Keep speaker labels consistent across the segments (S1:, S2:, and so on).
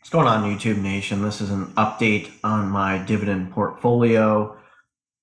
S1: What's going on, YouTube Nation? This is an update on my dividend portfolio.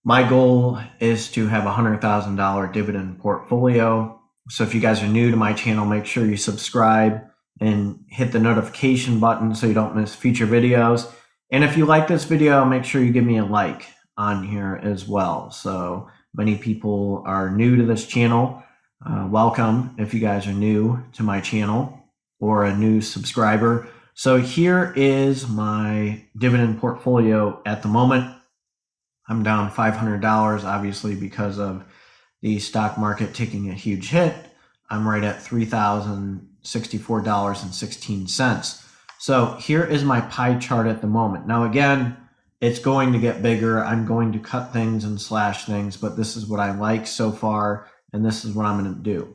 S1: My goal is to have a $100,000 dividend portfolio. So if you guys are new to my channel, make sure you subscribe and hit the notification button so you don't miss future videos. And if you like this video, make sure you give me a like on here as well. So many people are new to this channel. Welcome if you guys are new to my channel or a new subscriber. So here is my dividend portfolio at the moment. I'm down $500, obviously, because of the stock market taking a huge hit. I'm right at $3,064.16. So here is my pie chart at the moment. Now, again, it's going to get bigger. I'm going to cut things and slash things, but this is what I like so far, and this is what I'm going to do.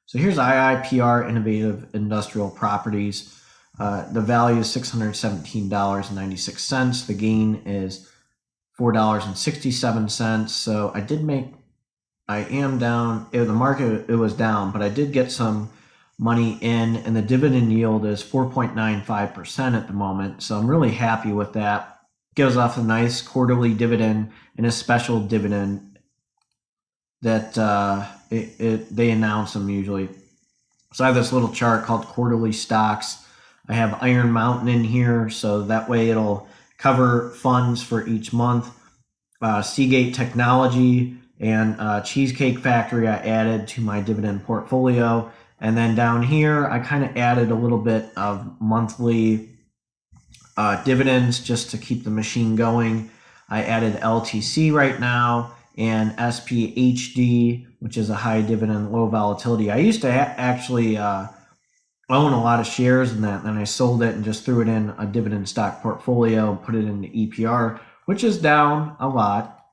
S1: So here's IIPR, Innovative Industrial Properties. The value is $617.96. The gain is $4.67. So I am down. The market, it was down, but I did get some money in, and the dividend yield is 4.95% at the moment. So I'm really happy with that. Gives off a nice quarterly dividend and a special dividend that they announce them usually. So I have this little chart called quarterly stocks. I have Iron Mountain in here, so that way it'll cover funds for each month. Seagate Technology and Cheesecake Factory I added to my dividend portfolio. And then down here, I kind of added a little bit of monthly dividends just to keep the machine going. I added LTC right now and SPHD, which is a high dividend, low volatility. I used to actually own a lot of shares in that, and then I sold it and just threw it in a dividend stock portfolio and put it into EPR, which is down a lot.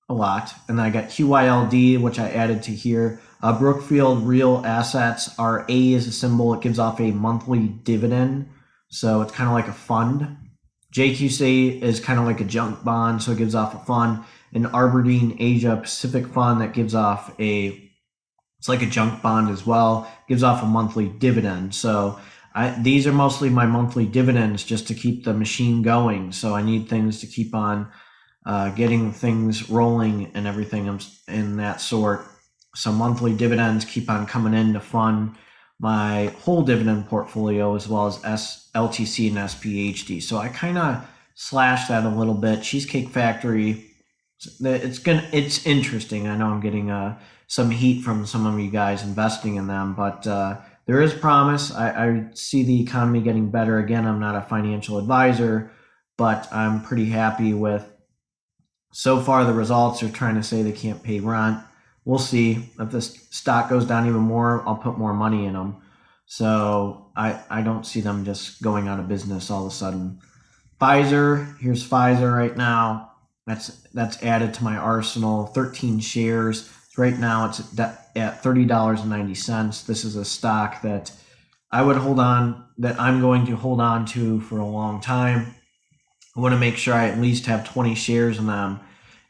S1: And then I got QYLD, which I added to here. Brookfield Real Assets, RA is a symbol. It gives off a monthly dividend, so it's kind of like a fund. JQC is kind of like a junk bond, so it gives off a fund. An Aberdeen Asia Pacific Fund that gives off it's like a junk bond as well, gives off a monthly dividend. So these are mostly my monthly dividends just to keep the machine going. So I need things to keep on getting things rolling and everything in that sort. So monthly dividends keep on coming in to fund my whole dividend portfolio, as well as LTC and SPHD. So I kind of slashed that a little bit. Cheesecake Factory, it's interesting. I know I'm getting some heat from some of you guys investing in them, but there is promise. I see the economy getting better. Again, I'm not a financial advisor, but I'm pretty happy with so far the results. Are trying to say they can't pay rent. We'll see. If this stock goes down even more, I'll put more money in them. So I don't see them just going out of business all of a sudden. Pfizer, here's Pfizer right now. That's added to my arsenal. 13 shares. Right now it's at $30.90. This is a stock that I'm going to hold on to for a long time. I want to make sure I at least have 20 shares in them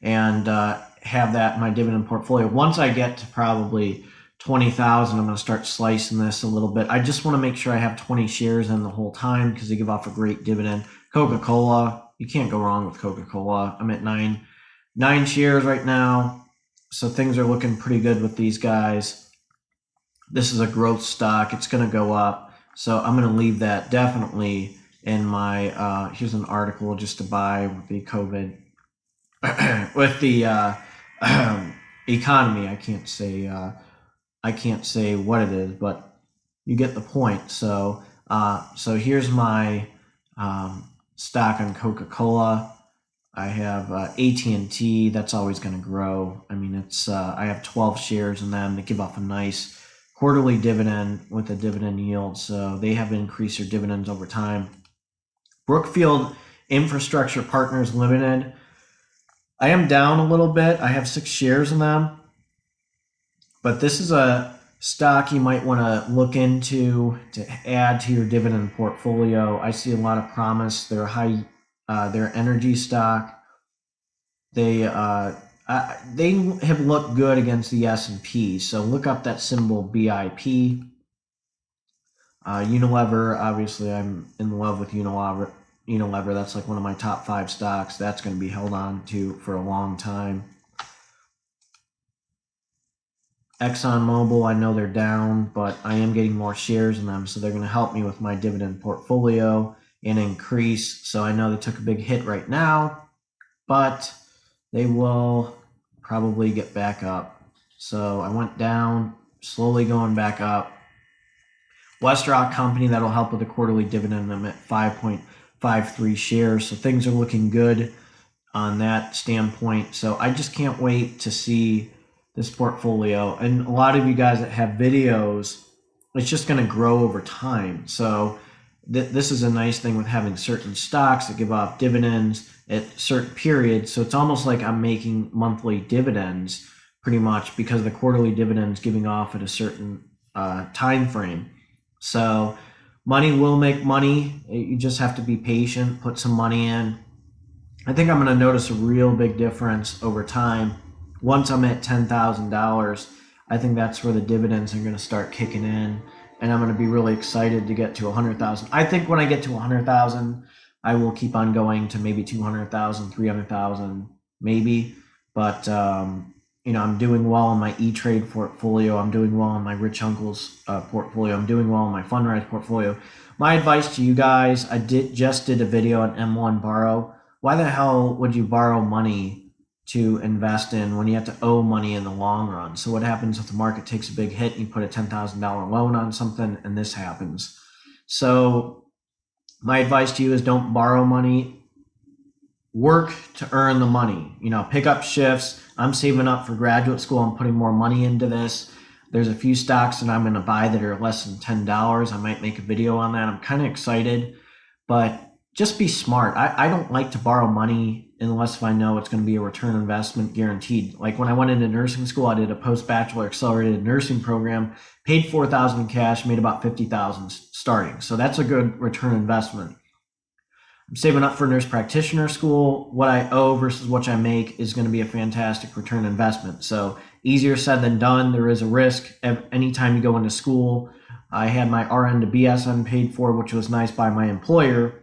S1: and have that in my dividend portfolio. Once I get to probably 20,000, I'm going to start slicing this a little bit. I just want to make sure I have 20 shares in the whole time because they give off a great dividend. Coca-Cola, you can't go wrong with Coca-Cola. I'm at nine shares right now. So things are looking pretty good with these guys. This is a growth stock. It's going to go up. So I'm going to leave that definitely in my, here's an article just to buy with the COVID, with the economy. I can't say what it is, but you get the point. So here's my stock on Coca-Cola. I have AT&T. That's always going to grow. I mean, I have 12 shares in them. They give off a nice quarterly dividend with a dividend yield, so they have increased their dividends over time. Brookfield Infrastructure Partners Limited. I am down a little bit. I have 6 shares in them, but this is a stock you might want to look into to add to your dividend portfolio. I see a lot of promise. They're their energy stock. They have looked good against the S&P. So look up that symbol BIP. Unilever, obviously, I'm in love with Unilever. Unilever, that's like one of my top 5 stocks. That's going to be held on to for a long time. ExxonMobil, I know they're down, but I am getting more shares in them, so they're going to help me with my dividend portfolio and increase. So I know they took a big hit right now, but they will probably get back up. So I went down, slowly going back up. WestRock Company, that'll help with the quarterly dividend. I'm at 5.53 shares, so things are looking good on that standpoint. So I just can't wait to see this portfolio. And a lot of you guys that have videos, it's just going to grow over time. So this is a nice thing with having certain stocks that give off dividends at certain periods. So it's almost like I'm making monthly dividends pretty much because the quarterly dividends giving off at a certain time frame. So money will make money. You just have to be patient, put some money in. I think I'm going to notice a real big difference over time. Once I'm at $10,000, I think that's where the dividends are going to start kicking in, and I'm going to be really excited to get to 100,000. I think when I get to 100,000, I will keep on going to maybe 200,000, 300,000, maybe. But I'm doing well in my E-Trade portfolio. I'm doing well in my Rich Uncle's portfolio. I'm doing well in my Fundrise portfolio. My advice to you guys, I just did a video on M1 Borrow. Why the hell would you borrow money to invest in when you have to owe money in the long run? So what happens if the market takes a big hit and you put a $10,000 loan on something and this happens? So my advice to you is don't borrow money. Work to earn the money. Pick up shifts. I'm saving up for graduate school. I'm putting more money into this. There's a few stocks that I'm going to buy that are less than $10. I might make a video on that. I'm kind of excited, but just be smart. I don't like to borrow money unless if I know it's going to be a return investment guaranteed. Like when I went into nursing school, I did a post-bachelor accelerated nursing program, paid $4,000 in cash, made about $50,000 starting. So that's a good return investment. I'm saving up for nurse practitioner school. What I owe versus what I make is going to be a fantastic return investment. So easier said than done. There is a risk anytime you go into school. I had my RN to BSN paid for, which was nice by my employer.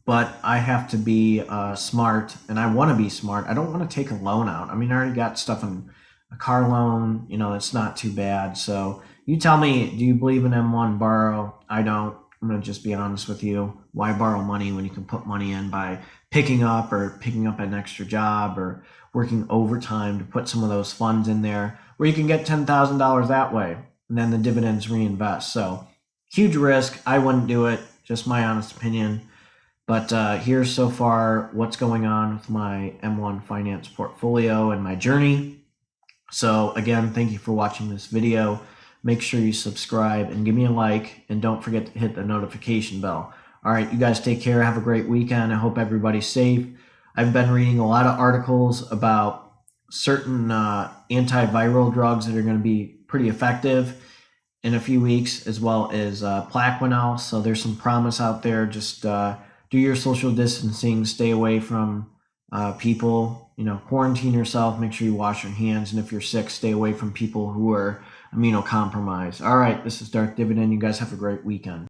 S1: But I have to be smart, and I want to be smart. I don't want to take a loan out. I mean, I already got stuff in a car loan. It's not too bad. So you tell me, do you believe in M1 Borrow? I don't. I'm going to just be honest with you. Why borrow money when you can put money in by picking up an extra job or working overtime to put some of those funds in there where you can get $10,000 that way, and then the dividends reinvest. So huge risk. I wouldn't do it. Just my honest opinion. But here's so far what's going on with my M1 Finance portfolio and my journey. So again, thank you for watching this video. Make sure you subscribe and give me a like, and don't forget to hit the notification bell. All right, you guys take care. Have a great weekend. I hope everybody's safe. I've been reading a lot of articles about certain antiviral drugs that are going to be pretty effective in a few weeks, as well as Plaquenil. So there's some promise out there. Just do your social distancing, stay away from people, quarantine yourself, make sure you wash your hands, and if you're sick, stay away from people who are immunocompromised. All right, this is Darth Dividend. You guys have a great weekend.